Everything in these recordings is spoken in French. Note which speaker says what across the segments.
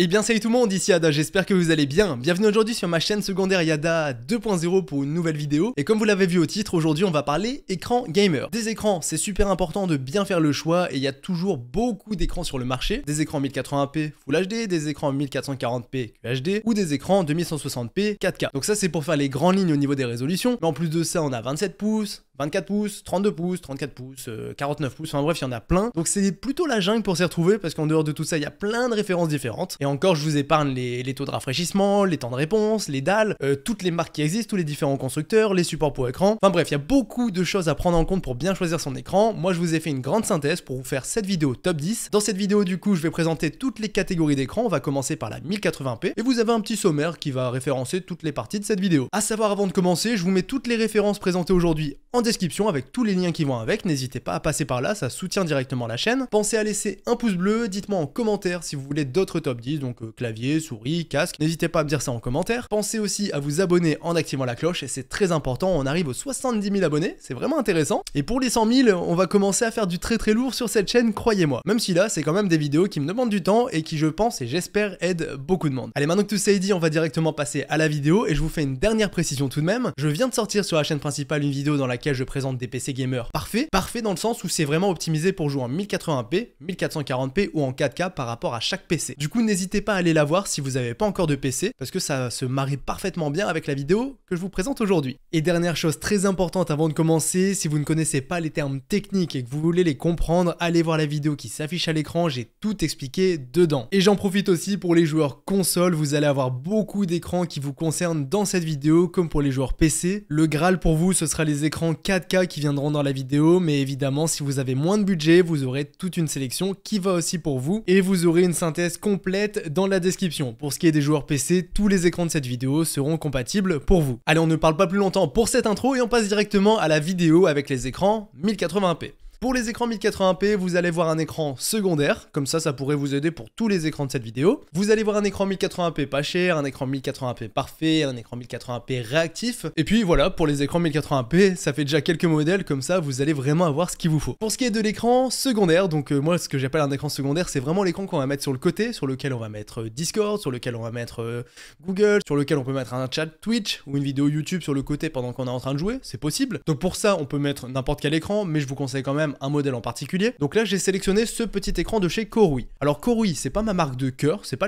Speaker 1: Eh bien salut tout le monde, ici Yada, j'espère que vous allez bien. Bienvenue aujourd'hui sur ma chaîne secondaire Yada 2.0 pour une nouvelle vidéo. Et comme vous l'avez vu au titre, aujourd'hui on va parler écran gamer. Des écrans, c'est super important de bien faire le choix et il y a toujours beaucoup d'écrans sur le marché. Des écrans 1080p Full HD, des écrans 1440p QHD ou des écrans 2160p 4K. Donc ça c'est pour faire les grandes lignes au niveau des résolutions. Mais en plus de ça on a 27 pouces, 24 pouces, 32 pouces, 34 pouces, 49 pouces, enfin bref, il y en a plein. Donc c'est plutôt la jungle pour s'y retrouver parce qu'en dehors de tout ça, il y a plein de références différentes. Et encore, je vous épargne les taux de rafraîchissement, les temps de réponse, les dalles, toutes les marques qui existent, tous les différents constructeurs, les supports pour écran. Enfin bref, il y a beaucoup de choses à prendre en compte pour bien choisir son écran. Moi, je vous ai fait une grande synthèse pour vous faire cette vidéo top 10. Dans cette vidéo, du coup, je vais présenter toutes les catégories d'écran. On va commencer par la 1080p et vous avez un petit sommaire qui va référencer toutes les parties de cette vidéo. À savoir, avant de commencer, je vous mets toutes les références présentées aujourd'hui en description avec tous les liens qui vont avec, n'hésitez pas à passer par là, ça soutient directement la chaîne. Pensez à laisser un pouce bleu, dites-moi en commentaire si vous voulez d'autres top 10, donc clavier, souris, casque, n'hésitez pas à me dire ça en commentaire. Pensez aussi à vous abonner en activant la cloche, et c'est très important, on arrive aux 70 000 abonnés, c'est vraiment intéressant. Et pour les 100 000, on va commencer à faire du très lourd sur cette chaîne, croyez-moi. Même si là, c'est quand même des vidéos qui me demandent du temps, et qui je pense et j'espère aident beaucoup de monde. Allez, maintenant que tout ça est dit, on va directement passer à la vidéo, et je vous fais une dernière précision tout de même. Je viens de sortir sur la chaîne principale une vidéo dans laquelle je présente des PC gamers parfait dans le sens où c'est vraiment optimisé pour jouer en 1080p, 1440p ou en 4K par rapport à chaque PC. Du coup, n'hésitez pas à aller la voir si vous n'avez pas encore de PC, parce que ça se marie parfaitement bien avec la vidéo que je vous présente aujourd'hui. Et dernière chose très importante avant de commencer, si vous ne connaissez pas les termes techniques et que vous voulez les comprendre, allez voir la vidéo qui s'affiche à l'écran, j'ai tout expliqué dedans. Et j'en profite aussi pour les joueurs console, vous allez avoir beaucoup d'écrans qui vous concernent dans cette vidéo, comme pour les joueurs PC. Le Graal pour vous, ce sera les écrans 4K qui viendront dans la vidéo, mais évidemment si vous avez moins de budget, vous aurez toute une sélection qui va aussi pour vous, et vous aurez une synthèse complète dans la description. Pour ce qui est des joueurs PC, tous les écrans de cette vidéo seront compatibles pour vous. Allez, on ne parle pas plus longtemps pour cette intro et on passe directement à la vidéo avec les écrans 1080p. Pour les écrans 1080p, vous allez voir un écran secondaire, comme ça pourrait vous aider pour tous les écrans de cette vidéo. Vous allez voir un écran 1080p pas cher, un écran 1080p parfait, un écran 1080p réactif. Et puis voilà, pour les écrans 1080p, ça fait déjà quelques modèles, comme ça vous allez vraiment avoir ce qu'il vous faut. Pour ce qui est de l'écran secondaire, donc moi ce que j'appelle un écran secondaire, c'est vraiment l'écran qu'on va mettre sur le côté, sur lequel on va mettre Discord, sur lequel on va mettre Google, sur lequel on peut mettre un chat Twitch ou une vidéo YouTube sur le côté pendant qu'on est en train de jouer, c'est possible. Donc pour ça, on peut mettre n'importe quel écran, mais je vous conseille quand même un modèle en particulier. Donc là j'ai sélectionné ce petit écran de chez Korui. Alors Korui, c'est pas ma marque de cœur, c'est pas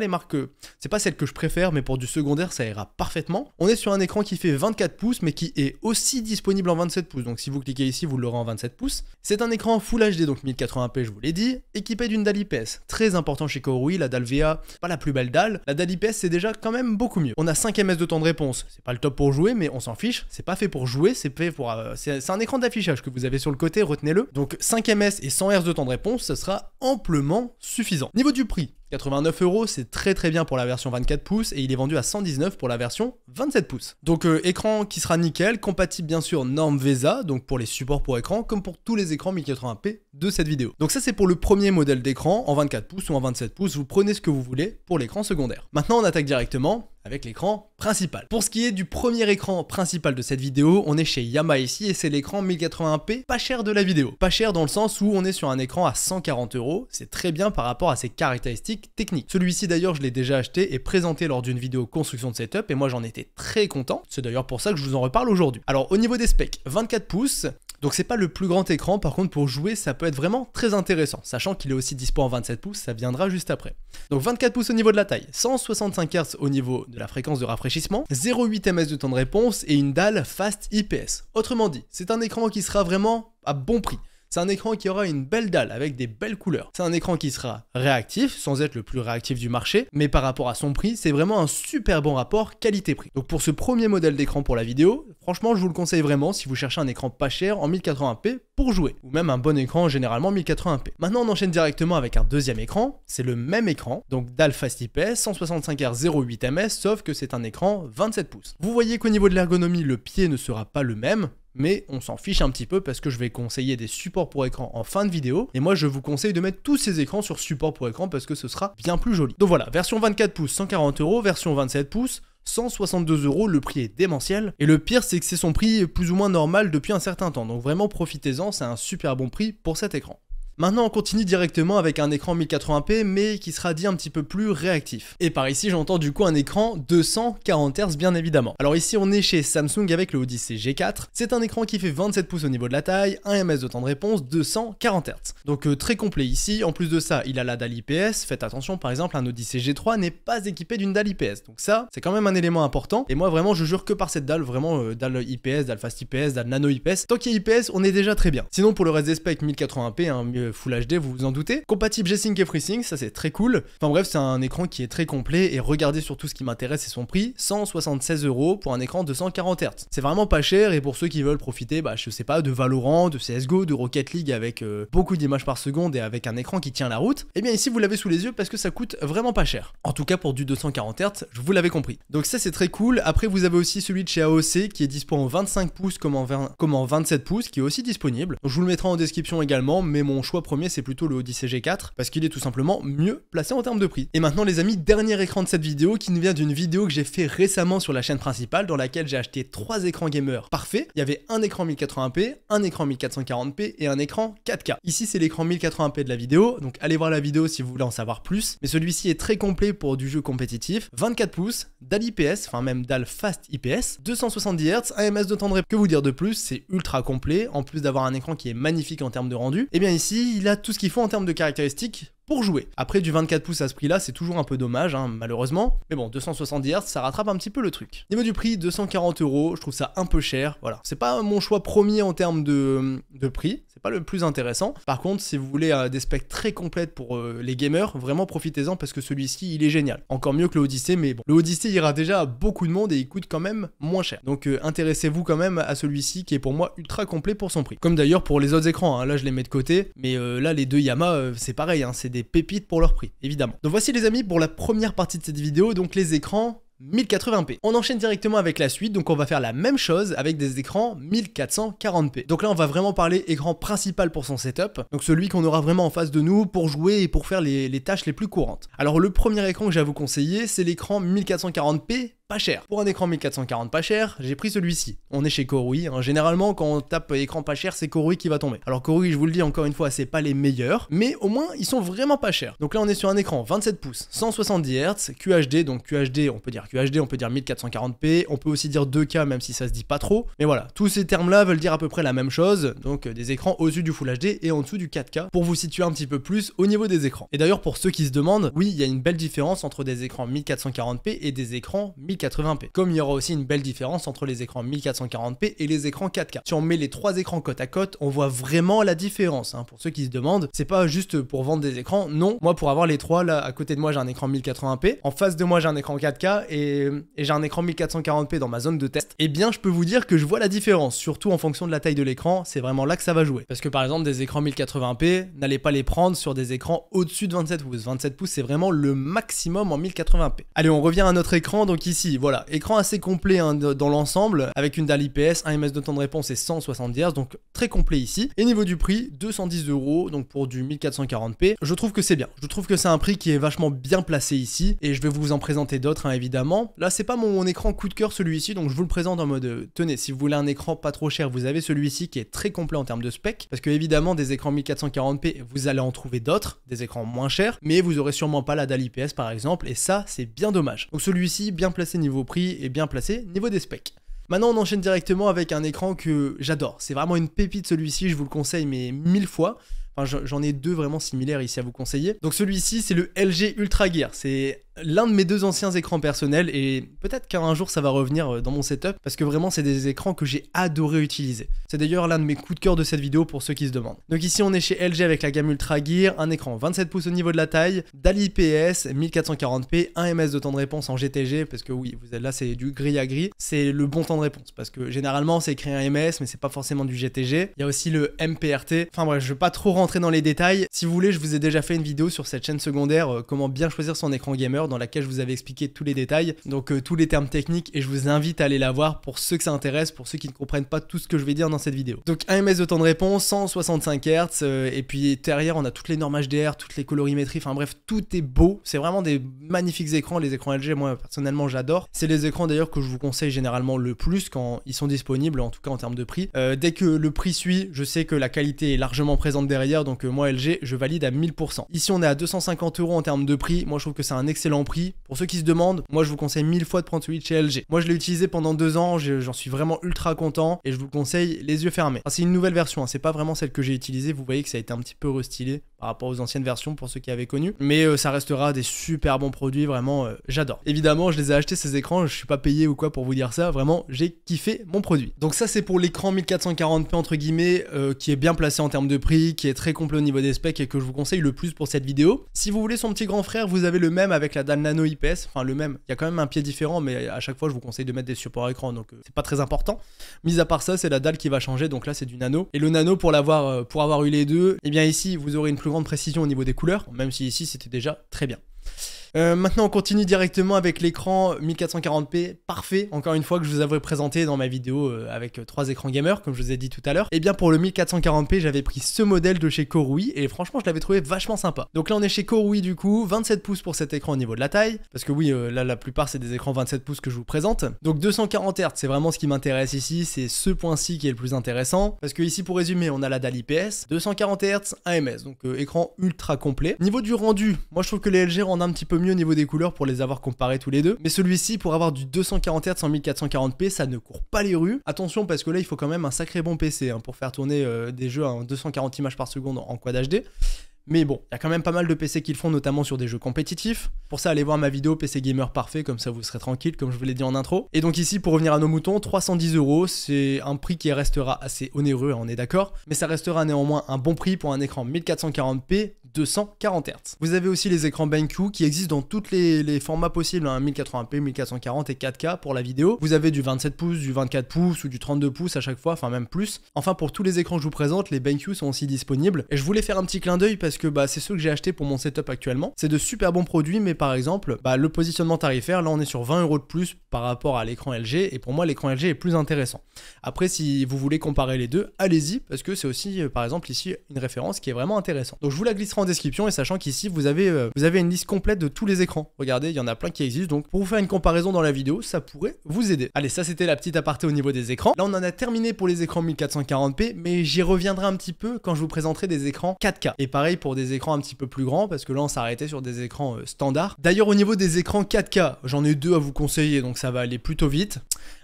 Speaker 1: celle que je préfère, mais pour du secondaire ça ira parfaitement. On est sur un écran qui fait 24 pouces mais qui est aussi disponible en 27 pouces. Donc si vous cliquez ici, vous l'aurez en 27 pouces. C'est un écran Full HD, donc 1080p je vous l'ai dit, équipé d'une dalle IPS. Très important chez Korui, la dalle VA, pas la plus belle dalle. La dalle IPS c'est déjà quand même beaucoup mieux. On a 5 ms de temps de réponse. C'est pas le top pour jouer, mais on s'en fiche. C'est pas fait pour jouer, c'est fait pour c'est un écran d'affichage que vous avez sur le côté, retenez-le. Donc 5 ms et 100 Hz de temps de réponse, ce sera amplement suffisant. Niveau du prix, 89 €, c'est très bien pour la version 24 pouces et il est vendu à 119 pour la version 27 pouces. Donc écran qui sera nickel, compatible bien sûr norme VESA, donc pour les supports pour écran, comme pour tous les écrans 1080p de cette vidéo. Donc ça c'est pour le premier modèle d'écran, en 24 pouces ou en 27 pouces, vous prenez ce que vous voulez pour l'écran secondaire. Maintenant on attaque directement avec l'écran principal. Pour ce qui est du premier écran principal de cette vidéo, on est chez Yamaha ici et c'est l'écran 1080p pas cher de la vidéo. Pas cher dans le sens où on est sur un écran à 140 €, c'est très bien par rapport à ses caractéristiques techniques. Celui-ci d'ailleurs je l'ai déjà acheté et présenté lors d'une vidéo construction de setup et moi j'en étais très content, c'est d'ailleurs pour ça que je vous en reparle aujourd'hui. Alors au niveau des specs, 24 pouces, donc c'est pas le plus grand écran, par contre pour jouer ça peut être vraiment très intéressant, sachant qu'il est aussi dispo en 27 pouces, ça viendra juste après. Donc 24 pouces au niveau de la taille, 165 Hz au niveau de la fréquence de rafraîchissement, 0,8 ms de temps de réponse et une dalle Fast IPS. Autrement dit, c'est un écran qui sera vraiment à bon prix. C'est un écran qui aura une belle dalle avec des belles couleurs. C'est un écran qui sera réactif, sans être le plus réactif du marché, mais par rapport à son prix, c'est vraiment un super bon rapport qualité-prix. Donc pour ce premier modèle d'écran pour la vidéo, franchement je vous le conseille vraiment si vous cherchez un écran pas cher en 1080p pour jouer, ou même un bon écran généralement 1080p. Maintenant on enchaîne directement avec un deuxième écran, c'est le même écran, donc dalle Fast IPS, 165 Hz 0,8 ms, sauf que c'est un écran 27 pouces. Vous voyez qu'au niveau de l'ergonomie, le pied ne sera pas le même, mais on s'en fiche un petit peu parce que je vais conseiller des supports pour écran en fin de vidéo, et moi je vous conseille de mettre tous ces écrans sur support pour écran parce que ce sera bien plus joli. Donc voilà, version 24 pouces 140 €, version 27 pouces 162 €, le prix est démentiel, et le pire c'est que c'est son prix plus ou moins normal depuis un certain temps, donc vraiment profitez-en, c'est un super bon prix pour cet écran. Maintenant on continue directement avec un écran 1080p mais qui sera dit un petit peu plus réactif. Et par ici j'entends du coup un écran 240 Hz bien évidemment. Alors ici on est chez Samsung avec le Odyssey G4, c'est un écran qui fait 27 pouces au niveau de la taille, 1 ms de temps de réponse, 240 Hz. Donc très complet ici, en plus de ça il a la dalle IPS, faites attention par exemple un Odyssey G3 n'est pas équipé d'une dalle IPS, donc ça c'est quand même un élément important, et moi vraiment je jure que par cette dalle, vraiment dalle IPS, dalle Fast IPS, dalle Nano IPS, tant qu'il y a IPS on est déjà très bien. Sinon pour le reste des specs 1080p, hein, Full HD vous vous en doutez, compatible G-Sync et FreeSync, ça c'est très cool, enfin bref c'est un écran qui est très complet, et regardez surtout ce qui m'intéresse c'est son prix, 176 € pour un écran 240 Hz. C'est vraiment pas cher, et pour ceux qui veulent profiter, je sais pas, de Valorant, de CSGO, de Rocket League avec beaucoup d'images par seconde et avec un écran qui tient la route, et bien ici vous l'avez sous les yeux parce que ça coûte vraiment pas cher. En tout cas pour du 240 Hz, vous l'avez compris. Donc ça c'est très cool. Après vous avez aussi celui de chez AOC qui est dispo en 25 pouces comme en 27 pouces qui est aussi disponible. Donc, je vous le mettrai en description également, mais mon choix premier c'est plutôt le Odyssey G4 parce qu'il est tout simplement mieux placé en termes de prix. Et maintenant les amis, dernier écran de cette vidéo qui nous vient d'une vidéo que j'ai fait récemment sur la chaîne principale dans laquelle j'ai acheté 3 écrans gamer parfaits. Il y avait un écran 1080p, un écran 1440p et un écran 4K. Ici c'est l'écran 1080p de la vidéo, donc allez voir la vidéo si vous voulez en savoir plus, mais celui-ci est très complet pour du jeu compétitif, 24 pouces, dalle IPS, enfin même dalle Fast IPS, 270 Hz, 1 ms de temps de réponse. Que vous dire de plus, c'est ultra complet, en plus d'avoir un écran qui est magnifique en termes de rendu, et bien ici il a tout ce qu'il faut en termes de caractéristiques pour jouer. Après du 24 pouces à ce prix là c'est toujours un peu dommage hein, malheureusement, mais bon 270 Hz ça rattrape un petit peu le truc. Niveau du prix 240 €, je trouve ça un peu cher, voilà. C'est pas mon choix premier en termes de prix, c'est pas le plus intéressant. Par contre si vous voulez des specs très complètes pour les gamers, vraiment profitez-en parce que celui-ci il est génial. Encore mieux que le Odyssey, mais bon, le Odyssey ira déjà à beaucoup de monde et il coûte quand même moins cher. Donc intéressez-vous quand même à celui-ci qui est pour moi ultra complet pour son prix. Comme d'ailleurs pour les autres écrans, hein. Là je les mets de côté, mais là les deux Yamaha c'est pareil, hein. C'est des pépites pour leur prix, évidemment. Donc voici les amis pour la première partie de cette vidéo, donc les écrans 1080p. On enchaîne directement avec la suite, donc on va faire la même chose avec des écrans 1440p. Donc là on va vraiment parler écran principal pour son setup, donc celui qu'on aura vraiment en face de nous pour jouer et pour faire les tâches les plus courantes. Alors le premier écran que j'ai à vous conseiller, c'est l'écran 1440p pas cher. Pour un écran 1440 pas cher, j'ai pris celui-ci. On est chez Korui, hein. Généralement quand on tape écran pas cher, c'est Korui qui va tomber. Alors Korui, je vous le dis encore une fois, c'est pas les meilleurs, mais au moins ils sont vraiment pas chers. Donc là on est sur un écran 27 pouces, 170 Hz, QHD, donc QHD, on peut dire QHD, on peut dire 1440p, on peut aussi dire 2K même si ça se dit pas trop. Mais voilà, tous ces termes-là veulent dire à peu près la même chose, donc des écrans au-dessus du Full HD et en dessous du 4K pour vous situer un petit peu plus au niveau des écrans. Et d'ailleurs pour ceux qui se demandent, oui, il y a une belle différence entre des écrans 1440p et des écrans 1080p. Comme il y aura aussi une belle différence entre les écrans 1440p et les écrans 4K. Si on met les trois écrans côte à côte, on voit vraiment la différence. Hein. Pour ceux qui se demandent, c'est pas juste pour vendre des écrans, non. Moi pour avoir les trois, là à côté de moi j'ai un écran 1080p, en face de moi j'ai un écran 4K et j'ai un écran 1440p dans ma zone de test. Et bien je peux vous dire que je vois la différence, surtout en fonction de la taille de l'écran, c'est vraiment là que ça va jouer. Parce que par exemple des écrans 1080p, n'allez pas les prendre sur des écrans au-dessus de 27 pouces. 27 pouces c'est vraiment le maximum en 1080p. Allez on revient à notre écran, donc ici voilà, écran assez complet hein, dans l'ensemble, avec une dalle IPS, 1 ms de temps de réponse et 170 Hz, donc très complet ici. Et niveau du prix, 210 €, donc pour du 1440p, je trouve que c'est bien. Je trouve que c'est un prix qui est vachement bien placé ici, et je vais vous en présenter d'autres hein, évidemment. Là c'est pas mon écran coup de cœur celui-ci, donc je vous le présente en mode tenez, si vous voulez un écran pas trop cher, vous avez celui-ci qui est très complet en termes de spec, parce que évidemment des écrans 1440p, vous allez en trouver d'autres, des écrans moins chers, mais vous aurez sûrement pas la dalle IPS par exemple, et ça c'est bien dommage. Donc celui-ci bien placé niveau prix et bien placé niveau des specs. Maintenant on enchaîne directement avec un écran que j'adore, c'est vraiment une pépite celui-ci, je vous le conseille mais 1000 fois. Enfin j'en ai deux vraiment similaires ici à vous conseiller. Donc celui-ci c'est le LG Ultra Gear, c'est l'un de mes deux anciens écrans personnels et peut-être qu'un jour ça va revenir dans mon setup parce que vraiment c'est des écrans que j'ai adoré utiliser. C'est d'ailleurs l'un de mes coups de cœur de cette vidéo pour ceux qui se demandent. Donc ici on est chez LG avec la gamme Ultra Gear, un écran 27 pouces au niveau de la taille, dalle IPS, 1440p, 1 ms de temps de réponse en GTG parce que oui, vous êtes là c'est du gris à gris, c'est le bon temps de réponse parce que généralement c'est écrit un ms mais c'est pas forcément du GTG. Il y a aussi le MPRT, enfin bref, je vais pas trop rentrer dans les détails. Si vous voulez, je vous ai déjà fait une vidéo sur cette chaîne secondaire comment bien choisir son écran gamer. dans laquelle je vous avais expliqué tous les détails, donc tous les termes techniques, et je vous invite à aller la voir pour ceux que ça intéresse, pour ceux qui ne comprennent pas tout ce que je vais dire dans cette vidéo. Donc 1 ms de temps de réponse, 165 Hz, et puis derrière on a toutes les normes HDR, toutes les colorimétries, enfin bref, tout est beau. C'est vraiment des magnifiques écrans, les écrans LG, moi personnellement j'adore. C'est les écrans d'ailleurs que je vous conseille généralement le plus quand ils sont disponibles, en tout cas en termes de prix. Dès que le prix suit, je sais que la qualité est largement présente derrière, donc moi LG, je valide à 1000%. Ici on est à 250 € en termes de prix, moi je trouve que c'est un excellent prix. Pour ceux qui se demandent, moi je vous conseille 1000 fois de prendre celui de chez LG. Moi je l'ai utilisé pendant 2 ans, j'en suis vraiment ultra content et je vous le conseille les yeux fermés. Enfin, c'est une nouvelle version, hein, c'est pas vraiment celle que j'ai utilisée, vous voyez que ça a été un petit peu restylé par rapport aux anciennes versions pour ceux qui avaient connu, mais ça restera des super bons produits, vraiment j'adore. Évidemment je les ai achetés ces écrans, je suis pas payé ou quoi pour vous dire ça, vraiment j'ai kiffé mon produit. Donc ça c'est pour l'écran 1440p entre guillemets, qui est bien placé en termes de prix, qui est très complet au niveau des specs et que je vous conseille le plus pour cette vidéo. Si vous voulez son petit grand frère, vous avez le même avec la dalle nano IPS, enfin le même, il y a quand même un pied différent, mais à chaque fois je vous conseille de mettre des supports écran, donc c'est pas très important. Mis à part ça, c'est la dalle qui va changer, donc là c'est du nano. Et le nano pour l'avoir, pour avoir eu les deux, et bien ici vous aurez une plus grande précision au niveau des couleurs, même si ici c'était déjà très bien. Maintenant on continue directement avec l'écran 1440p parfait, encore une fois que je vous avais présenté dans ma vidéo avec 3 écrans gamer comme je vous ai dit tout à l'heure. Et bien pour le 1440p j'avais pris ce modèle de chez Korui et franchement je l'avais trouvé vachement sympa. Donc là on est chez Korui du coup, 27 pouces pour cet écran au niveau de la taille, parce que oui là la plupart c'est des écrans 27 pouces que je vous présente. Donc 240 Hz c'est vraiment ce qui m'intéresse ici, c'est ce point-ci qui est le plus intéressant, parce que ici pour résumer on a la dalle IPS, 240 Hz, 1 ms, donc écran ultra complet. Niveau du rendu, moi je trouve que les LG rendent un petit peu mieux au niveau des couleurs pour les avoir comparés tous les deux, mais celui-ci pour avoir du 240 Hz en 1440p ça ne court pas les rues. Attention parce que là il faut quand même un sacré bon PC hein, pour faire tourner des jeux à 240 images par seconde en Quad HD. Mais bon, il y a quand même pas mal de PC qui le font, notamment sur des jeux compétitifs. Pour ça, allez voir ma vidéo PC Gamer Parfait, comme ça vous serez tranquille, comme je vous l'ai dit en intro. Et donc ici, pour revenir à nos moutons, 310 €, c'est un prix qui restera assez onéreux, on est d'accord. Mais ça restera néanmoins un bon prix pour un écran 1440p 240 Hz. Vous avez aussi les écrans BenQ qui existent dans tous les formats possibles, hein, 1080p, 1440 et 4K pour la vidéo. Vous avez du 27 pouces, du 24 pouces ou du 32 pouces à chaque fois, enfin même plus. Enfin pour tous les écrans que je vous présente, les BenQ sont aussi disponibles. Et je voulais faire un petit clin d'œil parce que c'est ceux que j'ai acheté pour mon setup actuellement. C'est de super bons produits, mais par exemple, le positionnement tarifaire, là on est sur 20 € de plus par rapport à l'écran LG, et pour moi l'écran LG est plus intéressant. Après si vous voulez comparer les deux, allez-y, parce que c'est aussi par exemple ici une référence qui est vraiment intéressante. Donc je vous la glisserai en description, et sachant qu'ici vous avez une liste complète de tous les écrans. Regardez, il y en a plein qui existent, donc pour vous faire une comparaison dans la vidéo, ça pourrait vous aider. Allez, ça c'était la petite aparté au niveau des écrans. Là on en a terminé pour les écrans 1440p, mais j'y reviendrai un petit peu quand je vous présenterai des écrans 4K. Et pareil pour des écrans un petit peu plus grands, parce que là on s'arrêtait sur des écrans standards. D'ailleurs au niveau des écrans 4K, j'en ai 2 à vous conseiller, donc ça va aller plutôt vite.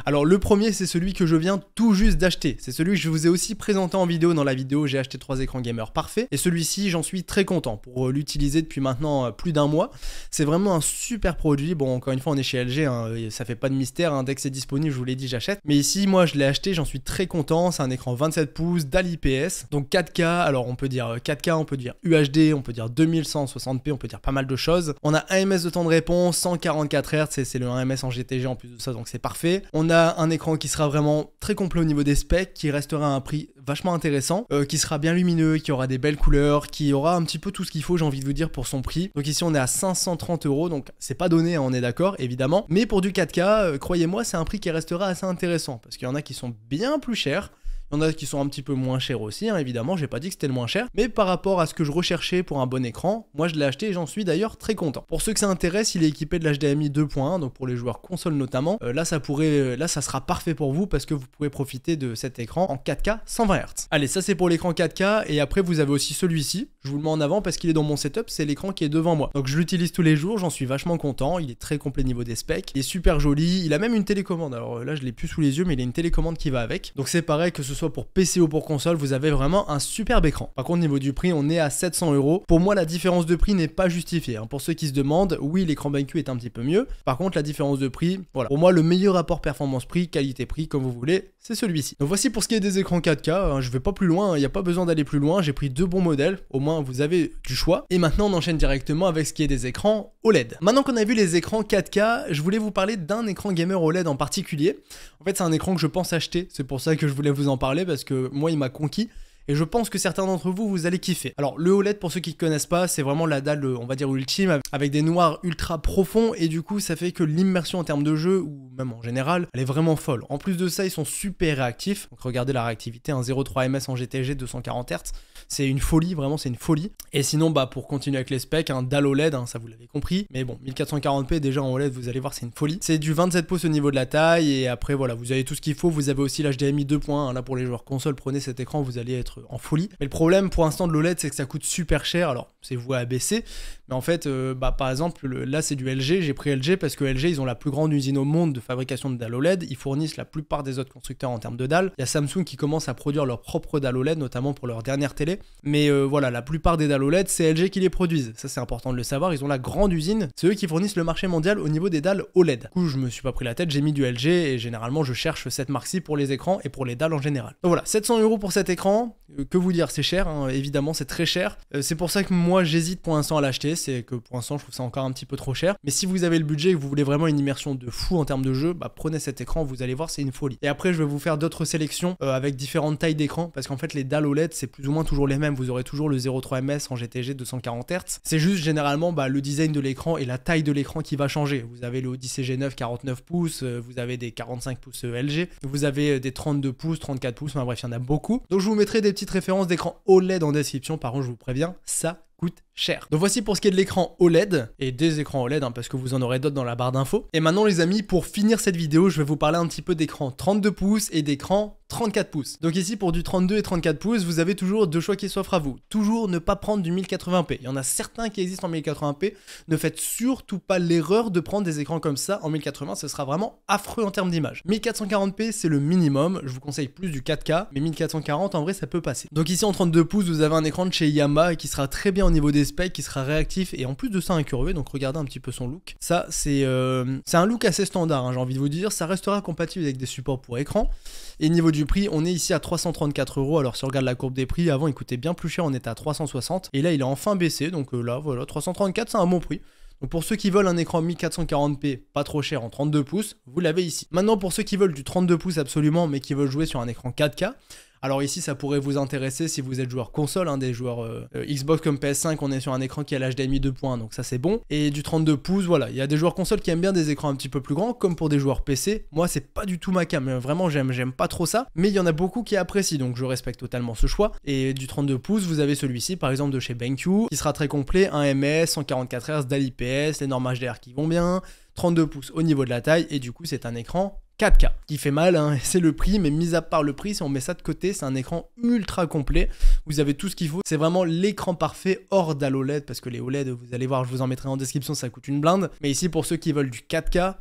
Speaker 1: Alors le premier c'est celui que je viens tout juste d'acheter, c'est celui que je vous ai aussi présenté en vidéo. Dans la vidéo j'ai acheté 3 écrans gamer parfaits, et celui-ci j'en suis très content pour l'utiliser depuis maintenant plus d'un mois. C'est vraiment un super produit. Bon encore une fois on est chez LG, hein, ça fait pas de mystère, hein, dès que c'est disponible je vous l'ai dit j'achète. Mais ici moi je l'ai acheté, j'en suis très content. C'est un écran 27 pouces, dalle IPS, donc 4K, alors on peut dire 4K, on peut dire UHD, on peut dire 2160p, on peut dire pas mal de choses. On a 1 ms de temps de réponse, 144 Hz, c'est le 1 ms en GTG en plus de ça, donc c'est parfait. On a un écran qui sera vraiment très complet au niveau des specs, qui restera à un prix vachement intéressant, qui sera bien lumineux, qui aura des belles couleurs, qui aura un petit peu tout ce qu'il faut, j'ai envie de vous dire, pour son prix. Donc ici on est à 530 €, donc c'est pas donné, hein, on est d'accord évidemment, mais pour du 4K, croyez-moi c'est un prix qui restera assez intéressant, parce qu'il y en a qui sont bien plus chers. Il y en a qui sont un petit peu moins chers aussi, hein, évidemment, j'ai pas dit que c'était le moins cher, mais par rapport à ce que je recherchais pour un bon écran, moi je l'ai acheté et j'en suis d'ailleurs très content. Pour ceux que ça intéresse, il est équipé de l'HDMI 2.1, donc pour les joueurs console notamment, là ça sera parfait pour vous parce que vous pourrez profiter de cet écran en 4K 120 Hz. Allez, ça c'est pour l'écran 4K, et après vous avez aussi celui-ci, je vous le mets en avant parce qu'il est dans mon setup, c'est l'écran qui est devant moi. Donc je l'utilise tous les jours, j'en suis vachement content, il est très complet niveau des specs, il est super joli, il a même une télécommande, alors là je l'ai plus sous les yeux mais il a une télécommande qui va avec. Donc c'est pareil que ce soit pour PC ou pour console, vous avez vraiment un superbe écran. Par contre niveau du prix on est à 700 €. Pour moi la différence de prix n'est pas justifiée, hein. Pour ceux qui se demandent, oui l'écran BenQ est un petit peu mieux, par contre la différence de prix, voilà. Pour moi le meilleur rapport performance-prix, qualité-prix comme vous voulez, c'est celui-ci. Donc voici pour ce qui est des écrans 4K, hein, je vais pas plus loin, il n'y a pas besoin d'aller plus loin, j'ai pris 2 bons modèles, au moins vous avez du choix. Et maintenant on enchaîne directement avec ce qui est des écrans OLED. Maintenant qu'on a vu les écrans 4K, je voulais vous parler d'un écran gamer OLED en particulier. En fait c'est un écran que je pense acheter, c'est pour ça que je voulais vous en parler, parce que moi il m'a conquis. et je pense que certains d'entre vous, vous allez kiffer. Alors le OLED, pour ceux qui ne connaissent pas, c'est vraiment la dalle, on va dire ultime, avec des noirs ultra profonds, et du coup ça fait que l'immersion en termes de jeu, ou même en général, elle est vraiment folle. En plus de ça, ils sont super réactifs, donc regardez la réactivité, 0,3 ms en GTG, 240 Hz, c'est une folie, vraiment c'est une folie. Et sinon, bah pour continuer avec les specs, un dalle OLED, ça vous l'avez compris, mais bon, 1440p déjà en OLED, vous allez voir, c'est une folie. C'est du 27 pouces au niveau de la taille, et après voilà, vous avez tout ce qu'il faut, vous avez aussi l'HDMI 2.1, là pour les joueurs console, prenez cet écran, vous allez être en folie. Mais le problème pour l'instant de l'OLED, c'est que ça coûte super cher, alors c'est voué à baisser, mais en fait, par exemple, là c'est du LG, j'ai pris LG parce que LG, ils ont la plus grande usine au monde de fabrication de dalles OLED, ils fournissent la plupart des autres constructeurs en termes de dalles. Il y a Samsung qui commence à produire leur propre dalle OLED, notamment pour leur dernière télé, mais voilà, la plupart des dalles OLED, c'est LG qui les produisent, ça c'est important de le savoir, ils ont la grande usine, c'est eux qui fournissent le marché mondial au niveau des dalles OLED. Du coup, je me suis pas pris la tête, j'ai mis du LG, et généralement je cherche cette marque-ci pour les écrans et pour les dalles en général. Donc voilà, 700 € pour cet écran, que vous dire, c'est cher, évidemment c'est très cher, c'est pour ça que moi j'hésite pour l'instant à l'acheter, c'est que pour l'instant je trouve ça encore un petit peu trop cher, mais si vous avez le budget et que vous voulez vraiment une immersion de fou en termes de jeu, bah prenez cet écran, vous allez voir, c'est une folie. Et après je vais vous faire d'autres sélections avec différentes tailles d'écran, parce qu'en fait les dalles OLED c'est plus ou moins toujours les mêmes, vous aurez toujours le 0,3 ms en GTG 240 Hz, c'est juste généralement le design de l'écran et la taille de l'écran qui va changer. Vous avez le Odyssey G9 49 pouces, vous avez des 45 pouces LG, vous avez des 32 pouces, 34 pouces, enfin bref, il y en a beaucoup. Donc je vous mettrai des petites références d'écran OLED en description, par contre je vous préviens, ça coûte cher. Donc voici pour ce qui est de l'écran OLED et des écrans OLED, parce que vous en aurez d'autres dans la barre d'infos. Et maintenant les amis, pour finir cette vidéo, je vais vous parler un petit peu d'écran 32 pouces et d'écran 34 pouces. Donc ici pour du 32 et 34 pouces, vous avez toujours deux choix qui s'offrent à vous. Toujours ne pas prendre du 1080p. Il y en a certains qui existent en 1080p. Ne faites surtout pas l'erreur de prendre des écrans comme ça en 1080, ce sera vraiment affreux en termes d'image. 1440p c'est le minimum, je vous conseille plus du 4K, mais 1440 en vrai ça peut passer. Donc ici en 32 pouces, vous avez un écran de chez Yamaha qui sera très bien au niveau des specs, qui sera réactif et en plus de ça incurvé, donc regardez un petit peu son look. Ça c'est un look assez standard, j'ai envie de vous dire, ça restera compatible avec des supports pour écran. Et niveau du prix, on est ici à 334 €. Alors si on regarde la courbe des prix, avant il coûtait bien plus cher, on était à 360 et là il a enfin baissé, donc là voilà, 334 c'est un bon prix. Donc pour ceux qui veulent un écran 1440p pas trop cher en 32 pouces, vous l'avez ici. Maintenant pour ceux qui veulent du 32 pouces absolument mais qui veulent jouer sur un écran 4K, alors ici ça pourrait vous intéresser si vous êtes joueur console, des joueurs Xbox comme PS5, on est sur un écran qui a l'HDMI 2.1, donc ça c'est bon. Et du 32 pouces, voilà, il y a des joueurs console qui aiment bien des écrans un petit peu plus grands, comme pour des joueurs PC. Moi c'est pas du tout ma cam, vraiment j'aime pas trop ça, mais il y en a beaucoup qui apprécient, donc je respecte totalement ce choix. Et du 32 pouces, vous avez celui-ci par exemple de chez BenQ, qui sera très complet, 1 ms, 144 Hz, DAL IPS, les normes HDR qui vont bien, 32 pouces au niveau de la taille, et du coup c'est un écran 4K, qui fait mal, c'est le prix, mais mis à part le prix, si on met ça de côté, c'est un écran ultra complet, vous avez tout ce qu'il faut, c'est vraiment l'écran parfait hors dalle OLED, parce que les OLED, vous allez voir, je vous en mettrai en description, ça coûte une blinde, mais ici pour ceux qui veulent du 4K,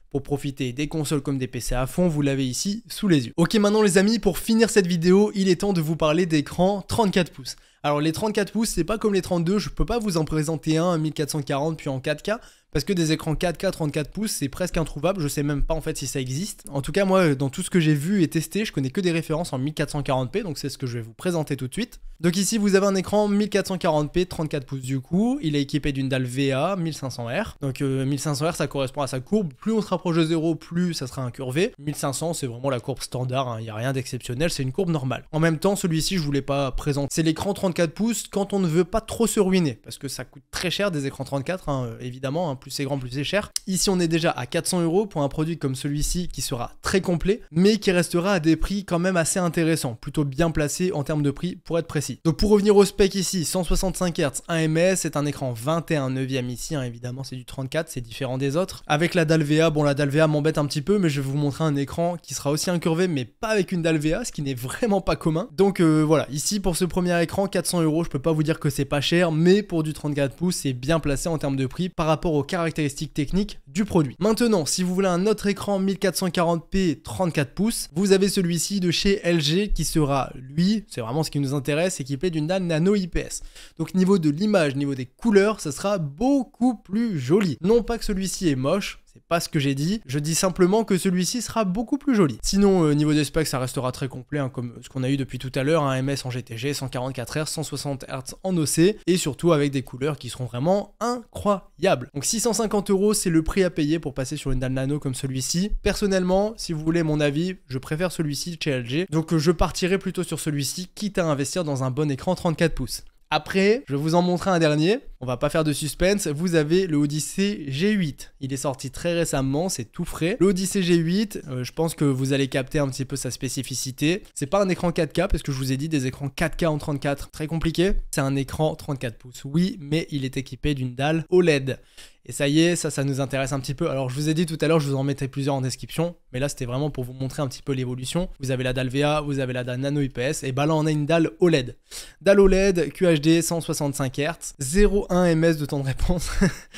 Speaker 1: pour profiter des consoles comme des PC à fond, vous l'avez ici sous les yeux. Ok maintenant les amis, pour finir cette vidéo, il est temps de vous parler d'écran 34 pouces. Alors les 34 pouces, c'est pas comme les 32, je peux pas vous en présenter un à 1440 puis en 4K, parce que des écrans 4K 34 pouces, c'est presque introuvable, je sais même pas en fait si ça existe. En tout cas moi, dans tout ce que j'ai vu et testé, je connais que des références en 1440p, donc c'est ce que je vais vous présenter tout de suite. Donc ici vous avez un écran 1440p 34 pouces du coup, il est équipé d'une dalle VA 1500R, donc 1500R ça correspond à sa courbe, plus on se rapproche de 0, plus ça sera incurvé. 1500 c'est vraiment la courbe standard, il n'y a rien d'exceptionnel, c'est une courbe normale. En même temps celui-ci je voulais pas présenter, c'est l'écran 34 pouces quand on ne veut pas trop se ruiner, parce que ça coûte très cher des écrans 34, évidemment, plus c'est grand plus c'est cher. Ici on est déjà à 400 € pour un produit comme celui-ci qui sera très complet, mais qui restera à des prix quand même assez intéressants, plutôt bien placés en termes de prix pour être précis. Donc pour revenir au spec ici, 165 Hz, 1 ms, c'est un écran 21/9 ici, évidemment c'est du 34, c'est différent des autres. Avec la dalle VA, bon la dalle VA m'embête un petit peu, mais je vais vous montrer un écran qui sera aussi incurvé, mais pas avec une dalle VA, ce qui n'est vraiment pas commun. Donc voilà, ici pour ce premier écran, 400 €, je peux pas vous dire que c'est pas cher, mais pour du 34 pouces, c'est bien placé en termes de prix par rapport aux caractéristiques techniques du produit. Maintenant, si vous voulez un autre écran 1440p 34 pouces, vous avez celui-ci de chez LG qui sera, lui, c'est vraiment ce qui nous intéresse, équipé d'une dalle nano IPS. Donc niveau de l'image, niveau des couleurs, ça sera beaucoup plus joli. Non pas que celui-ci est moche, c'est pas ce que j'ai dit. Je dis simplement que celui-ci sera beaucoup plus joli. Sinon, au niveau des specs, ça restera très complet, hein, comme ce qu'on a eu depuis tout à l'heure, un MS en GTG, 144 Hz, 160 Hz en OC, et surtout avec des couleurs qui seront vraiment incroyables. Donc 650 €, c'est le prix à payer pour passer sur une dalle nano comme celui-ci. Personnellement, si vous voulez mon avis, je préfère celui-ci chez LG. Donc je partirai plutôt sur celui-ci, quitte à investir dans un bon écran 34 pouces. Après, je vais vous en montrer un dernier. On va pas faire de suspense. Vous avez le Odyssey G8. Il est sorti très récemment, c'est tout frais. Le Odyssey G8, je pense que vous allez capter un petit peu sa spécificité. C'est pas un écran 4K, parce que je vous ai dit des écrans 4K en 34, très compliqué. C'est un écran 34 pouces, oui, mais il est équipé d'une dalle OLED. Et ça y est, ça nous intéresse un petit peu. Alors je vous ai dit tout à l'heure, je vous en mettrai plusieurs en description, mais là c'était vraiment pour vous montrer un petit peu l'évolution. Vous avez la dalle VA, vous avez la dalle Nano IPS, et bah là on a une dalle OLED. Dalle OLED, QHD, 165 Hz, 0,1 ms de temps de réponse.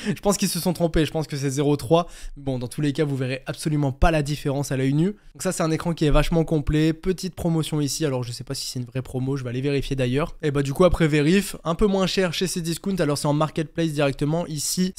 Speaker 1: Je pense qu'ils se sont trompés, je pense que c'est 0,3. Bon, dans tous les cas, vous verrez absolument pas la différence à l'œil nu. Donc ça c'est un écran qui est vachement complet, petite promotion ici, alors je sais pas si c'est une vraie promo, je vais aller vérifier d'ailleurs. Et bah du coup après vérif, un peu moins cher chez Cdiscount, alors c'est en marketplace directement, ici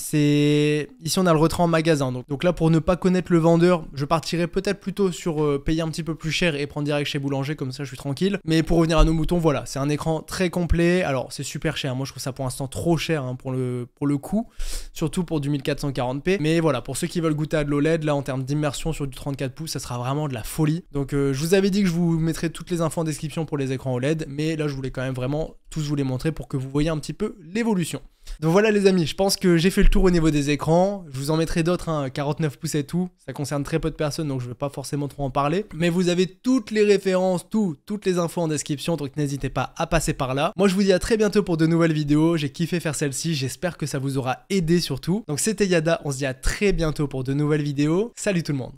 Speaker 1: on a le retrait en magasin, donc là pour ne pas connaître le vendeur, je partirais peut-être plutôt sur payer un petit peu plus cher et prendre direct chez Boulanger, comme ça je suis tranquille. Mais pour revenir à nos moutons, voilà, c'est un écran très complet, alors c'est super cher, moi je trouve ça pour l'instant trop cher hein, pour le coût, surtout pour du 1440p, mais voilà, pour ceux qui veulent goûter à de l'OLED, là en termes d'immersion sur du 34 pouces, ça sera vraiment de la folie. Donc je vous avais dit que je vous mettrais toutes les infos en description pour les écrans OLED, mais là je voulais quand même vraiment tous vous les montrer pour que vous voyez un petit peu l'évolution. Donc voilà les amis, je pense que j'ai fait le tour au niveau des écrans, je vous en mettrai d'autres, hein, 49 pouces et tout, ça concerne très peu de personnes donc je vais pas forcément trop en parler, mais vous avez toutes les références, toutes les infos en description, donc n'hésitez pas à passer par là. Moi je vous dis à très bientôt pour de nouvelles vidéos, j'ai kiffé faire celle-ci, j'espère que ça vous aura aidé surtout. Donc c'était Yada, on se dit à très bientôt pour de nouvelles vidéos, salut tout le monde.